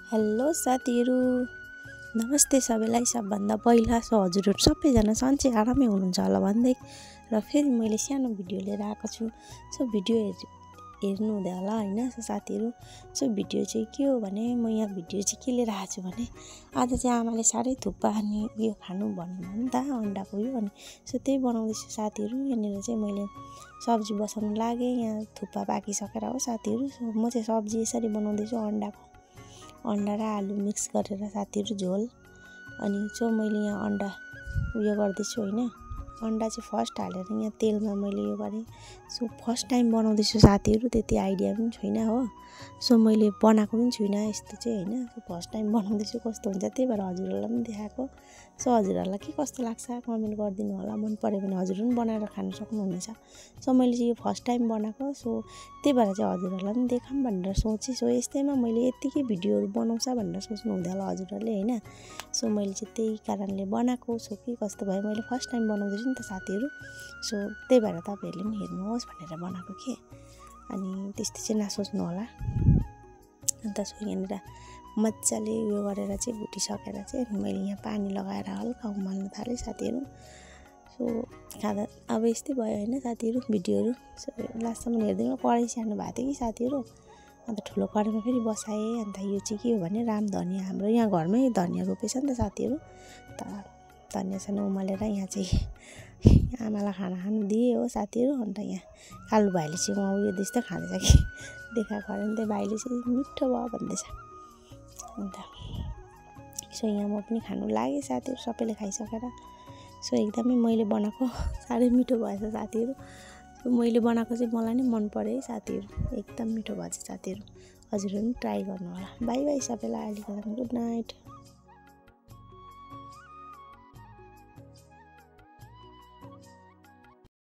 Hello साथीहरु, नमस्ते सबैलाई। सबभन्दा पहिला हजुरहरु सबैजना सन्चै आरामै हुनुहुन्छ होला भन्दै र फेरि मैले सानो भिडियो लिएर आएको छु। सो भिडियो हेर्नु हुँदै होला हैन साथीहरु। सो भिडियो चाहिँ के हो भने म यहाँ भिडियो चाहिँ के लिएर आएको छु भने आज चाहिँ आमाले साह्रै थुक्पा अनि उयो खानु भन्नु नि त अन्डाको उयो अनि सो त्यही बनाउँदैछु साथीहरु। यहाँनिर चाहिँ मैले सब्जी बसाउन लागे, यहाँ थुक्पा पाकिसकेर हो साथीहरु। सो म चाहिँ सब्जी यसरी बनाउँदैछु, अन्डा र आलु मिक्स गरेर साथीहरु झोल। अनि सो मैले यहाँ अन्डा उयो गर्दैछु हैन, अन्डा चाहिँ फर्स्ट हालेर यहाँ तेलमा मैले यो गरेँ। सो फर्स्ट टाइम बनाउँदैछु साथीहरु, त्यति आइडिया पनि छैन हो। सो मैले बनाएको पनि छुइनँ यस्तो चाहिँ हैन। सो फर्स्ट टाइम बनाउँदैछु, कस्तो हुन्छ त्यही भएर हजुरहरुलाई पनि देखाएको। सो हजुरहरुलाई के कस्तो लाग्छ कमेन्ट गरिदिनु होला, मन पर्यो भने हजुरहरु पनि बनाएर खान सक्नुहुनेछ। सो मैले चाहिँ यो फर्स्ट टाइम बनाएको, सो त्यही भएर चाहिँ हजुरहरुलाई पनि देखाऊँ भनेर सोचे। सो यस्तैमा मैले यतिकै भिडियोहरु बनाउँछ भनेर सोच्नु हुँदै होला हजुरहरुले हैन। सो मैले चाहिँ त्यही कारणले बनाएको। सो के कस्तो भयो, मैले फर्स्ट टाइम बनाउँदैछु नि त साथीहरु। सो त्यही भएर तपाईहरुले पनि हेर्नुहोस् भनेर बनाएको के। अनि त्यस्तो चाहिँ नसोच्नु होला। अन्त सो यहाँनिर मज्जाले उयो गरेर चाहिँ भुटिसकेर चाहिँ मैले यहाँ पानी लगाएर हल्का उमाल्न थालेँ साथीहरु। सो खाँदा अब यस्तै भयो हैन साथीहरु भिडियोहरु। सो लास्टसम्म हेर्दिनु। कराई सानो भएको थियो कि साथीहरु, अन्त ठुलो कराईमा फेरि बसाएँ। अन्त यो चाहिँ के हो भने रामधनिया, हाम्रो यहाँ घरमै धनिया रोपेछ नि त साथीहरु। त धनिया सानो उमालेर यहाँ चाहिँ आमालाई खाना दिए हो साथीहरु। अन्त यहाँ कालु भाइले चाहिँ उयो त्यस्तो खाँदैछ कि देखाएको अरे नि त भाइले चाहिँ मिठो भयो भन्दैछ। अन्त सो यहाँ म पनि खानु लागेँ साथीहरु, सबैले खाइसकेर। सो एकदमै मैले बनाएको साह्रै मिठो भएछ साथीहरु। सो मैले बनाएको चाहिँ मलाई नै मन पर्यो है साथीहरु, एकदम मिठो भएछ साथीहरु। हजुरहरु पनि ट्राई गर्नु होला। बाइ बाइ सबैलाई, अहिलेको लागि गुड नाइट।